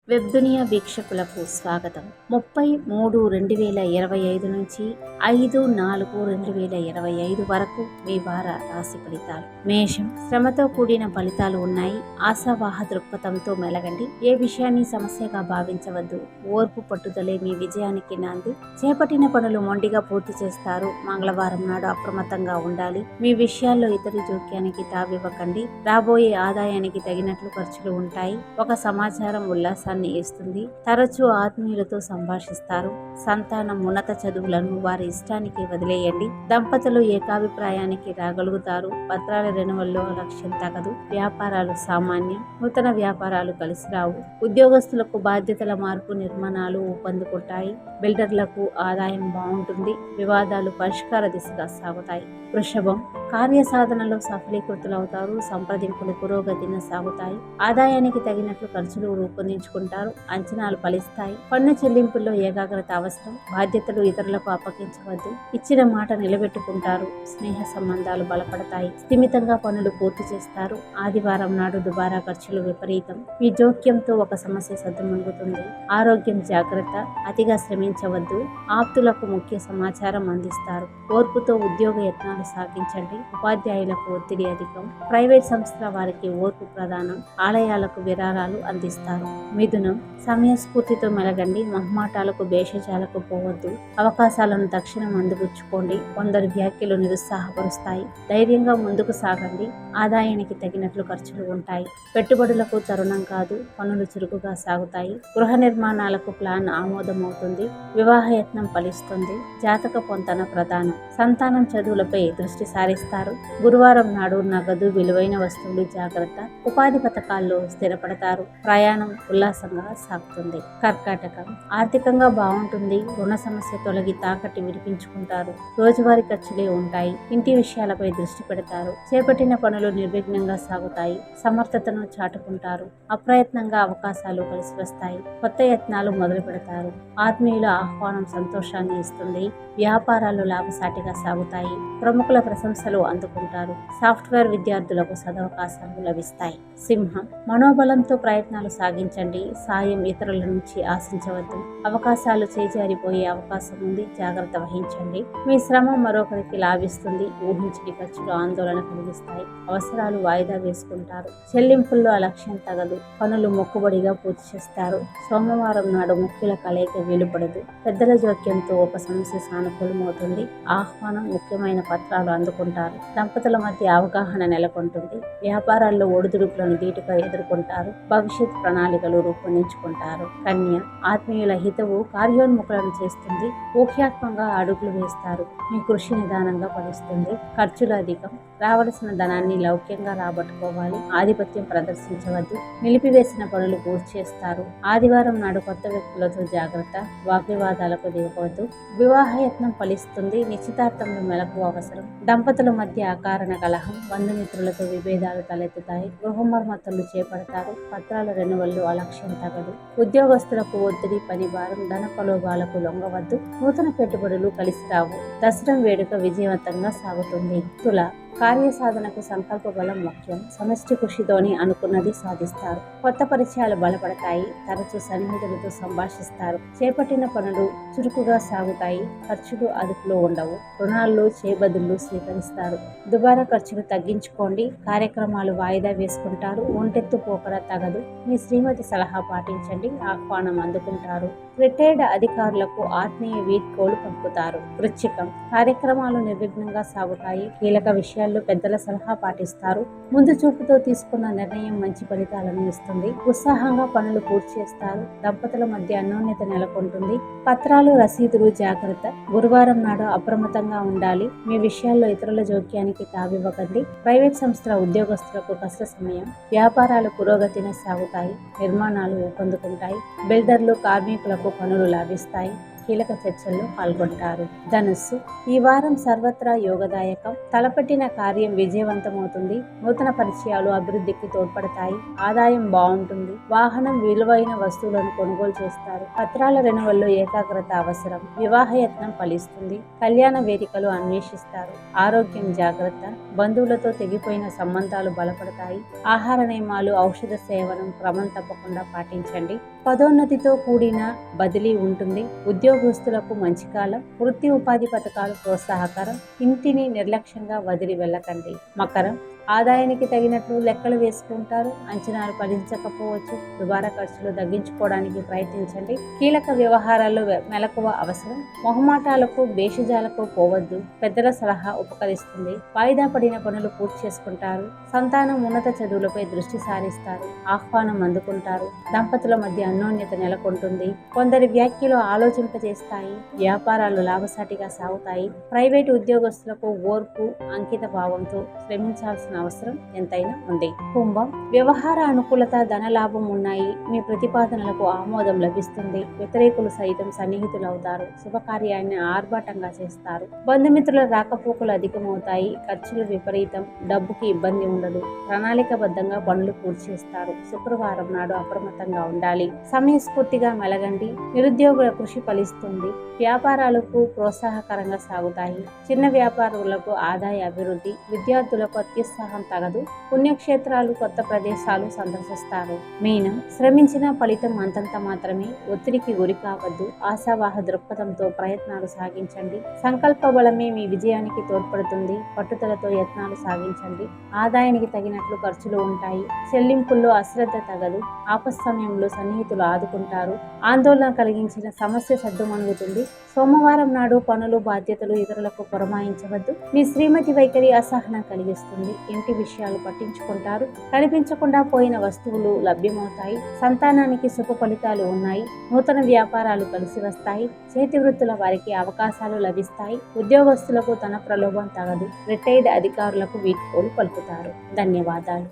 Web దునియా వీక్షకులకు స్వాగతం. 30/3/2025 నుంచి 5/4/2025 వరకు మీ వార రాశి ఫలితాలు. మేషం, శ్రమతో కూడిన ఫలితాలు ఉన్నాయి. ఆశావాహ దృక్పథంతో మెలగండి. ఏ విషయాన్ని సమస్యగా భావించవద్దు. ఓర్పు పట్టుదలే మీ విజయానికి నాంది. చేపట్టిన పనులు మొండిగా పూర్తి చేస్తారు. మంగళవారం నాడు అప్రమత్తంగా ఉండాలి. మీ విషయాల్లో ఇతరి జోక్యానికి తావివ్వకండి. రాబోయే ఆదాయానికి తగినట్లు ఖర్చులు ఉంటాయి. ఒక సమాచారం ఉల్లాసాన్ని ఇస్తుంది. తరచూ ఆత్మీయులతో సంభాషిస్తారు. సంతానం ఉన్నత చదువులను వారి ఇష్టానికి వదిలేయండి. దంపతులు ఏకాభిప్రాయానికి రాగలుగుతారు. పత్రాల రెన్యువల్లో లక్ష్యం తగదు. వ్యాపారాలు సామాన్యం. నూతన వ్యాపారాలు కలిసి రావు. ఉద్యోగస్తులకు బాధ్యతల మార్పు నిర్మాణాలు ఊపందుకుంటాయి. బిల్డర్లకు ఆదాయం బాగుంటుంది. వివాదాలు పరిష్కార దిశగా సాగుతాయి. వృషభం, కార్యసాధనలో సఫలీకృతులవుతారు. సంప్రదింపులు పురోగతిని సాగుతాయి. ఆదాయానికి తగినట్లు ఖర్చులు రూపొందించుకుంటారు. అంచనాలు ఫలిస్తాయి. పన్ను చెల్లింపుల్లో ఏకాగ్రత అవసరం. బాధ్యతలు ఇతరులకు అప్పగించవద్దు. ఇచ్చిన మాట నిలబెట్టుకుంటారు. స్నేహ సంబంధాలు బలపడతాయి. స్థిమితంగా పనులు పూర్తి చేస్తారు. ఆదివారం నాడు దుబారా ఖర్చులు విపరీతం. మీ జోక్యంతో ఒక సమస్య సద్దుమణుగుతుంది. ఆరోగ్యం జాగ్రత్త. అతిగా శ్రమించవద్దు. ఆప్తులకు ముఖ్య సమాచారం అందిస్తారు. ఓర్పుతో ఉద్యోగ యత్నాలు సాగించండి. ఉపాధ్యాయులకు ఒత్తిడి అధికం. ప్రైవేట్ సంస్థల వారికి ఓర్పు ప్రధానం. ఆలయాలకు విరాళాలు అందిస్తారు. మిథునం, సమయస్ఫూర్తితో మెలగండి. మొహమాటాలకు భేషజాలకు పోవద్దు. అవకాశాలను తక్షణం అందిపుచ్చుకోండి. కొందరు వ్యాఖ్యలు నిరుత్సాహపరుస్తాయి. ధైర్యంగా ముందుకు సాగండి. ఆదాయానికి తగినట్లు ఖర్చులు ఉంటాయి. పెట్టుబడులకు తరుణం కాదు. పనులు చురుకుగా సాగుతాయి. గృహ నిర్మాణాలకు ప్లాన్ ఆమోదమవుతుంది. వివాహయత్నం ఫలిస్తుంది. జాతక పొంతన ప్రధానం. సంతానం చదువులపై దృష్టి సారిస్తారు. గురువారం నాడు నగదు, విలువైన వస్తువులు జాగ్రత్త. ఉపాధి పథకాల్లో స్థిరపడతారు. ప్రయాణం ఉల్లాసంగా సాగుతుంది. కర్కాటకం, ఆర్థికంగా బాగుంటుంది. రుణ సమస్య తొలగి తాకట్టు విడిపించుకుంటారు. రోజువారీ ఖర్చులే ఉంటాయి. ఇంటి విషయాలపై దృష్టి పెడతారు. చేపట్టిన పనులు నిర్విఘ్నంగా సాగుతాయి. సమర్థతను చాటుకుంటారు. అప్రయత్నంగా అవకాశాలు కలిసి వస్తాయి. కొత్త యత్నాలు మొదలు పెడతారు. ఆత్మీయుల ఆహ్వానం సంతోషాన్ని ఇస్తుంది. వ్యాపారాలు లాభసాటిగా సాగుతాయి. ప్రముఖుల ప్రశంసలు అందుకుంటారు. సాఫ్ట్వేర్ విద్యార్థులకు సదవకాశాలు లభిస్తాయి. సింహం, మనోబలంతో ప్రయత్నాలు సాగించండి. సాయం ఇతరుల నుంచి ఆశించవద్దు. అవకాశాలు చేజారిపోయే అవకాశం ఉంది. జాగ్రత్త వహించండి. మీ శ్రమ మరొకరికి లాభిస్తుంది. ఊహించని ఖర్చులు ఆందోళన కలిగిస్తాయి. అవసరాలు వాయిదా వేసుకుంటారు. చెల్లింపుల్లో అలక్ష్యం తగదు. పనులు మొక్కుబడిగా పూర్తి చేస్తారు. సోమవారం నాడు ముఖ్యుల కలయిక వీలుపడదు. పెద్దల జోక్యంతో ఒక సమస్య సానుకూలమవుతుంది. ఆహ్వానం, ముఖ్యమైన పత్రాలు అందుకుంటారు. దంపతుల మధ్య అవగాహన నెలకొంటుంది. వ్యాపారాల్లో ఒడిదుడుకులను ధీటుగా ఎదుర్కొంటారు. భవిష్యత్ ప్రణాళికలు రూపొందించుకుంటారు. కన్య, ఆత్మీయుల హితవు కార్యోన్ముఖులను చేస్తుంది. ఊహ్యాత్మకంగా అడుగులు వేస్తారు. మీ కృషి నిదానంగా ఫలిస్తుంది. ఖర్చులు అధికం. రావలసిన ధనాన్ని లౌక్యంగా రాబట్టుకోవాలి. ఆధిపత్యం ప్రదర్శించవద్దు. నిలిపివేసిన పనులు పూర్తి చేస్తారు. ఆదివారం నాడు కొత్త వ్యక్తులతో జాగ్రత్త. వాగ్వివాదాలకు దిగవద్దు. వివాహయత్నం ఫలిస్తుంది. నిశ్చితార్థంలో మెలకు అవసరం. దంపతుల మధ్య అకారణ కలహం. బంధుమిత్రులతో విభేదాలు తలెత్తుతాయి. గృహ మరమ్మతులు చేపడతారు. పత్రాల రెన్యువల్లో అలక్ష్యం తగదు. ఉద్యోగస్తులకు ఒత్తిడి, పని భారం. ధన ప్రలోభాలకు లొంగవద్దు. నూతన పెట్టుబడులు కలిసి రావు. దసరా వేడుక విజయవంతంగా సాగుతుంది. తుల, కార్యసాధనకు సంకల్ప బలం ముఖ్యం. సమష్టి కృషితోని అనుకున్నది సాధిస్తారు. కొత్త పరిచయాలు బలపడతాయి. తరచూ సన్నిహితులతో సంభాషిస్తారు. చేపట్టిన పనులు చురుకుగా సాగుతాయి. ఖర్చులు అదుపులో ఉండవు. రుణాల్లో చేబదులు స్వీకరిస్తారు. దుబారా ఖర్చులు తగ్గించుకోండి. కార్యక్రమాలు వాయిదా వేసుకుంటారు. ఒంటెత్తు పోకడ తగదు. మీ శ్రీమతి సలహా పాటించండి. ఆహ్వానం అందుకుంటారు. రిటైర్డ్ అధికారులకు ఆత్మీయ వీడ్కోలు పంపుతారు. వృశ్చికం, కార్యక్రమాలు నిర్విఘ్నంగా సాగుతాయి. కీలక విషయాల్లో పెద్దల సలహా పాటిస్తారు. ముందు చూపుతో తీసుకున్న నిర్ణయం మంచి ఫలితాలను ఇస్తుంది. ఉత్సాహంగా పనులు పూర్తి చేస్తారు. దంపతుల మధ్య అన్యోన్యత నెలకొంటుంది. పత్రాలు, రసీదులు జాగ్రత్త. గురువారం నాడు అప్రమత్తంగా ఉండాలి. మీ విషయాల్లో ఇతరుల జోక్యానికి తావివ్వకండి. ప్రైవేట్ సంస్థల ఉద్యోగస్తులకు కష్ట సమయం. వ్యాపారాలు పురోగతిని సాగుతాయి. నిర్మాణాలు ఊపందుకుంటాయి. బిల్డర్లు, కార్మికులకు పనులు లాభిస్తాయి. కీలక చర్చల్లో పాల్గొంటారు. ధనుస్సు, ఈ వారం సర్వత్రా యోగదాయకం. తలపెట్టిన కార్యం విజయవంతమవుతుంది. నూతన పరిచయాలు అభివృద్ధికి తోడ్పడతాయి. ఆదాయం బాగుంటుంది. వాహనం, విలువైన వస్తువులను కొనుగోలు చేస్తారు. పత్రాల రెన్యువల్లో ఏకాగ్రత అవసరం. వివాహయత్నం ఫలిస్తుంది. కళ్యాణ వేదికలు అన్వేషిస్తారు. ఆరోగ్యం జాగ్రత్త. బంధువులతో తెగిపోయిన సంబంధాలు బలపడతాయి. ఆహార నియమాలు, ఔషధ సేవనం క్రమం తప్పకుండా పాటించండి. పదోన్నతితో కూడిన బదిలీ ఉంటుంది. ఉద్యోగస్తులకు మంచి కాలం. వృత్తి ఉపాధి పథకాలు ప్రోత్సాహకరం. ఇంటిని నిర్లక్ష్యంగా వదిలి వెళ్ళకండి. మకరం, ఆదాయానికి తగినట్లు లెక్కలు వేసుకుంటారు. అంచనాలు ఫలించకపోవచ్చు. దుబారా ఖర్చులు తగ్గించుకోవడానికి ప్రయత్నించండి. కీలక వ్యవహారాల్లో మెలకువ అవసరం. మొహమాటాలకు భేషజాలకు పోవద్దు. పెద్దల సలహా ఉపకరిస్తుంది. వాయిదా పడిన పనులు పూర్తి చేసుకుంటారు. సంతానం ఉన్నత చదువులపై దృష్టి సారిస్తారు. ఆహ్వానం అందుకుంటారు. దంపతుల మధ్య అన్యోన్యత నెలకొంటుంది. కొందరి వ్యాఖ్యలు ఆలోచింపజేస్తాయి. వ్యాపారాలు లాభసాటిగా సాగుతాయి. ప్రైవేటు ఉద్యోగస్తులకు ఓర్పు, అంకిత భావంతో శ్రమించాల్సిన అవసరం ఎంతైనా ఉంది. కుంభం, వ్యవహార అనుకూలత, ధనలాభం ఉన్నాయి. మీ ప్రతిపాదనలకు ఆమోదం లభిస్తుంది. వ్యతిరేకులు సైతం సన్నిహితులవుతారు. శుభకార్యాన్ని ఆర్భాటంగా చేస్తారు. బంధుమిత్రుల రాకపోకలు అధికమవుతాయి. ఖర్చులు విపరీతం. డబ్బుకి ఇబ్బంది ఉండదు. ప్రణాళికబద్ధంగా పనులు పూర్తి చేస్తారు. శుక్రవారం నాడు అప్రమత్తంగా ఉండాలి. సమయస్ఫూర్తిగా మెలగండి. నిరుద్యోగుల కృషి ఫలిస్తుంది. వ్యాపారాలకు ప్రోత్సాహకరంగా సాగుతాయి. చిన్న వ్యాపారులకు ఆదాయ అభివృద్ధి. విద్యార్థులకు అత్యుత్సాహం తగదు. పుణ్యక్షేత్రాలు, కొత్త ప్రదేశాలు సందర్శిస్తారు. మీనం, శ్రమించిన ఫలితం అంతంత మాత్రమే. ఒత్తిడికి గురి కావద్దు. ఆశావాహ దృక్పథంతో ప్రయత్నాలు సాగించండి. సంకల్ప బలమే మీ విజయానికి తోడ్పడుతుంది. పట్టుదలతో యత్నాలు సాగించండి. ఆదాయానికి తగినట్లు ఖర్చులు ఉంటాయి. చెల్లింపుల్లో అశ్రద్ధ తగదు. ఆపత్ సమయంలో సన్నిహితులు ఆదుకుంటారు. ఆందోళన కలిగించిన సమస్య సద్దుమణుగుతుంది. సోమవారం నాడు పనులు, బాధ్యతలు ఇతరులకు పురమాయించవద్దు. మీ శ్రీమతి వైఖరి అసహనం కలిగిస్తుంది. ఇంటి విషయాలు పట్టించుకుంటారు. కనిపించకుండా పోయిన వస్తువులు లభ్యమవుతాయి. సంతానానికి శుభ ఫలితాలు ఉన్నాయి. నూతన వ్యాపారాలు కలిసి వస్తాయి. చేతి వృత్తుల వారికి అవకాశాలు లభిస్తాయి. ఉద్యోగస్తులకు తన ప్రలోభం తగదు. రిటైర్డ్ అధికారులకు వీడ్కోలు పలుకుతారు. ధన్యవాదాలు.